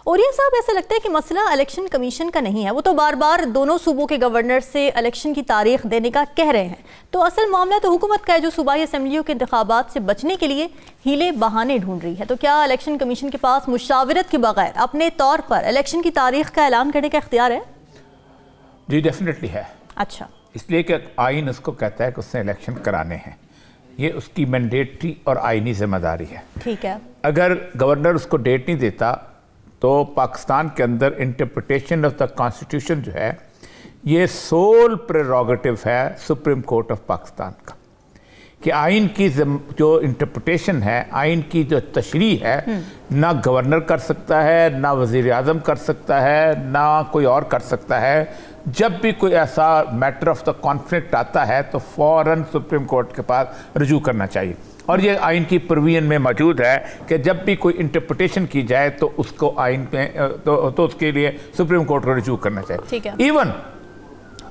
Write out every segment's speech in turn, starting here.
اوریہ صاحب ایسا لگتا ہے کہ مسئلہ الیکشن کمیشن کا نہیں ہے، وہ تو بار بار دونوں صوبوں کے گورنر سے الیکشن کی تاریخ دینے کا کہہ رہے ہیں، تو اصل معاملہ تو حکومت کا ہے جو صوبائی اسمبلیوں کے انتخابات سے بچنے کے لیے ہیلے بہانے ڈھونڈ رہی ہے۔ تو کیا الیکشن کمیشن کے پاس مشاورت کے بغیر اپنے طور پر الیکشن کی تاریخ کا اعلان کرنے کا اختیار ہے؟ جی ڈیفینیٹلی ہے۔ اچھا، اس لیے کہ آئین اس کو کہتا ہے کہ اس نے الیکشن کرانے ہیں، یہ اس کی مینڈیٹری اور آئینی ذمہ داری ہے۔ ٹھیک ہے، اگر گورنر اس کو ڈیٹ نہیں دیتا تو پاکستان کے اندر انٹرپریٹیشن آف دا کانسٹیٹیوشن جو ہے یہ سول پریروگیٹو ہے سپریم کورٹ آف پاکستان کا، کہ آئین کی جو انٹرپریٹیشن ہے، آئین کی جو تشریح ہے، نہ گورنر کر سکتا ہے، نہ وزیر اعظم کر سکتا ہے، نہ کوئی اور کر سکتا ہے۔ جب بھی کوئی ایسا میٹر آف دا کانفلکٹ آتا ہے تو فوراً سپریم کورٹ کے پاس رجوع کرنا چاہیے، اور یہ آئین کی پروویژن میں موجود ہے کہ جب بھی کوئی انٹرپریٹیشن کی جائے تو اس کو آئین میں تو اس کے لیے سپریم کورٹ کو رجوع کرنا چاہیے۔ ایون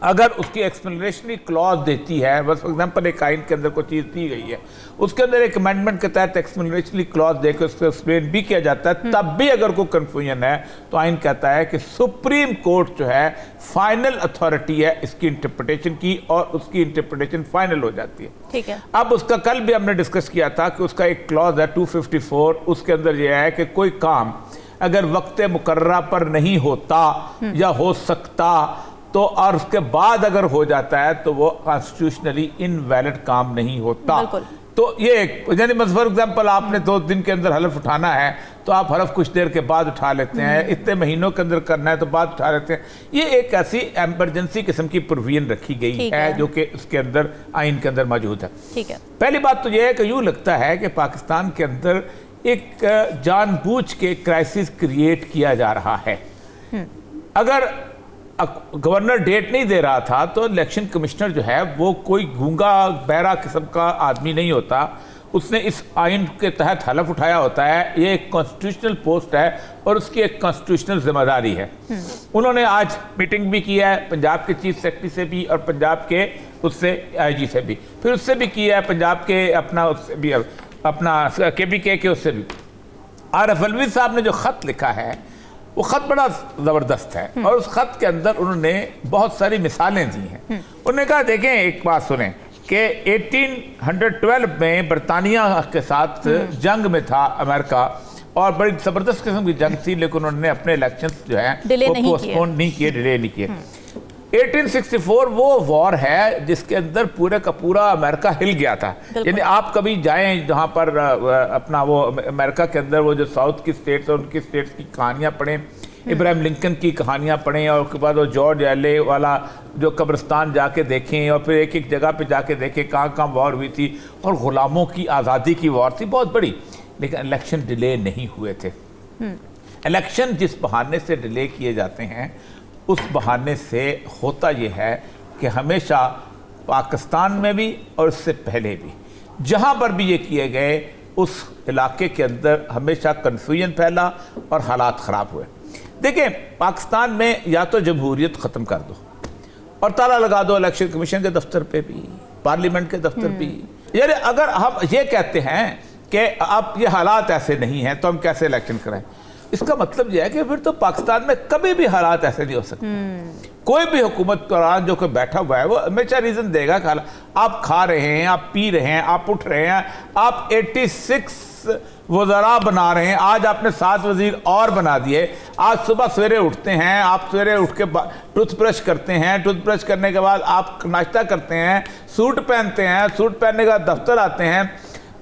اگر اس کی ایکسپلینیشنری کلاز دیتی ہے، بس فار ایگزامپل ایک آئین کے اندر کوئی چیز دی گئی ہے، اس کے اندر ایک امینڈمنٹ کے تحت ایکسپلینیشنری کلاز دے کے اس کو ایکسپلین بھی کیا جاتا ہے، تب بھی اگر کوئی کنفیوژن ہے تو آئین کہتا ہے کہ سپریم کورٹ جو ہے فائنل اتھارٹی ہے اس کی انٹرپریٹیشن کی، اور اس کی انٹرپریٹیشن فائنل ہو جاتی ہے۔ ٹھیک ہے، اب اس کا کل بھی ہم نے ڈسکس کیا تھا کہ اس کا ایک کلاز ہے 254، اس کے اندر یہ ہے کہ کوئی کام اگر وقت مقررہ پر نہیں ہوتا یا ہو سکتا تو اور اس کے بعد اگر ہو جاتا ہے تو وہ کانسٹیٹیوشنلی انویلڈ کام نہیں ہوتا۔ تو یہ ایک یعنی فار ایگزامپل آپ نے 2 دن کے اندر حلف اٹھانا ہے تو آپ حلف کچھ دیر کے بعد اٹھا لیتے ہیں، اتنے مہینوں کے اندر کرنا ہے تو بعد اٹھا لیتے ہیں۔ یہ ایک ایسی ایمرجنسی قسم کی پروویژن رکھی گئی ہے جو کہ اس کے اندر آئین کے اندر موجود ہے۔ ٹھیک ہے، پہلی بات تو یہ ہے کہ یوں لگتا ہے کہ پاکستان کے اندر ایک جان بوجھ کے کرائسس کریٹ کیا جا رہا ہے۔ اگر گورنر ڈیٹ نہیں دے رہا تھا تو الیکشن کمشنر جو ہے وہ کوئی گونگا بہرا قسم کا آدمی نہیں ہوتا، اس نے اس آئین کے تحت حلف اٹھایا ہوتا ہے، یہ ایک کانسٹیٹیوشنل پوسٹ ہے اور اس کی ایک کانسٹیٹیوشنل ذمہ داری ہے۔ انہوں نے آج میٹنگ بھی کی ہے پنجاب کے چیف سیکرٹری سے بھی اور پنجاب کے اس سے آئی جی سے بھی، پھر اس سے بھی کی ہے پنجاب کے اپنا کے بی کے اس سے بھی۔ عارف علوی صاحب نے جو خط لکھا ہے وہ خط بڑا زبردست ہے، اور اس خط کے اندر انہوں نے بہت ساری مثالیں دی ہیں۔ انہوں نے کہا دیکھیں ایک بات سنیں کہ 1812 میں برطانیہ کے ساتھ جنگ میں تھا امریکہ، اور بڑی زبردست قسم کی جنگ تھی، لیکن انہوں نے اپنے الیکشنز جو ہیں وہ پوسٹپون نہیں کیے، ڈیلے نہیں کیے۔ 1864 وہ وار ہے جس کے اندر پورے کا پورا امریکہ ہل گیا تھا۔ یعنی آپ کبھی جائیں جہاں پر اپنا وہ امریکہ کے اندر وہ جو ساؤتھ کی سٹیٹس اور ان کی سٹیٹس کی کہانیاں پڑھیں، ابراہیم لنکن کی کہانیاں پڑھیں، اور اس کے بعد وہ جارج ایلے والا جو قبرستان جا کے دیکھیں، اور پھر ایک ایک جگہ پہ جا کے دیکھیں کہاں کہاں وار ہوئی تھی، اور غلاموں کی آزادی کی وار تھی بہت بڑی، لیکن الیکشن ڈیلے نہیں ہوئے تھے۔ الیکشن جس بہانے سے ڈیلے کیے جاتے ہیں اس بہانے سے ہوتا یہ ہے کہ ہمیشہ پاکستان میں بھی اور اس سے پہلے بھی جہاں پر بھی یہ کیے گئے اس علاقے کے اندر ہمیشہ کنفیوژن پھیلا اور حالات خراب ہوئے۔ دیکھیں پاکستان میں یا تو جمہوریت ختم کر دو اور تالا لگا دو الیکشن کمیشن کے دفتر پہ بھی، پارلیمنٹ کے دفتر بھی، یعنی اگر ہم یہ کہتے ہیں کہ اب یہ حالات ایسے نہیں ہیں تو ہم کیسے الیکشن کریں، اس کا مطلب یہ ہے کہ پھر تو پاکستان میں کبھی بھی حالات ایسے نہیں ہو سکتے۔ کوئی بھی حکومت دوران جو کوئی بیٹھا ہوا ہے وہ ہمیشہ ریزن دے گا کہ آپ کھا رہے ہیں، آپ پی رہے ہیں، آپ اٹھ رہے ہیں، آپ 86 وزراء بنا رہے ہیں، آج آپ نے 7 وزیر اور بنا دیے، آج صبح سویرے اٹھتے ہیں، آپ سویرے اٹھ کے ٹوتھ برش کرتے ہیں، ٹوتھ برش کرنے کے بعد آپ ناشتہ کرتے ہیں، سوٹ پہنتے ہیں، سوٹ پہننے کے بعد دفتر آتے ہیں۔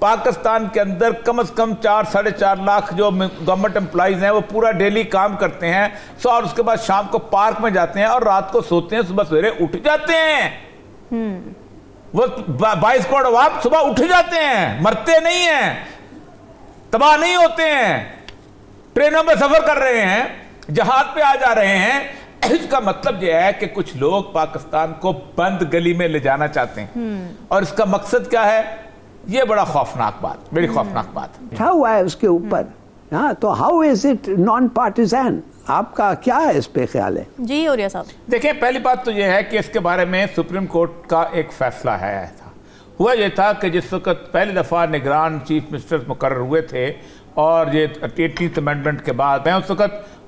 پاکستان کے اندر کم از کم 4-4.5 لاکھ جو گورنمنٹ امپلائیز ہیں وہ پورا ڈیلی کام کرتے ہیں، اور اس کے بعد شام کو پارک میں جاتے ہیں اور رات کو سوتے ہیں، صبح سویرے اٹھ جاتے ہیں۔ وہ 22 کروڑ عوام صبح اٹھ جاتے ہیں، مرتے نہیں ہیں، تباہ نہیں ہوتے ہیں، ٹرینوں میں سفر کر رہے ہیں، جہاز پہ آ جا رہے ہیں۔ اس کا مطلب یہ ہے کہ کچھ لوگ پاکستان کو بند گلی میں لے جانا چاہتے ہیں، اور اس کا مقصد کیا ہے؟ یہ بڑا خوفناک بات، بڑی خوفناک بات اٹھا ہوا ہے اس کے اوپر۔ ہاں تو how is it non partisan? آپ کا کیا ہے اس پہ خیال ہے؟ جی اوریہ صاحب دیکھیں پہلی بات تو یہ ہے کہ اس کے بارے میں سپریم کورٹ کا ایک فیصلہ ہے تھا، ہوا یہ تھا کہ جس وقت پہلی دفعہ نگران چیف منسٹر مقرر ہوئے تھے اور یہ 18th امینڈمنٹ کے بعد میں اس وقت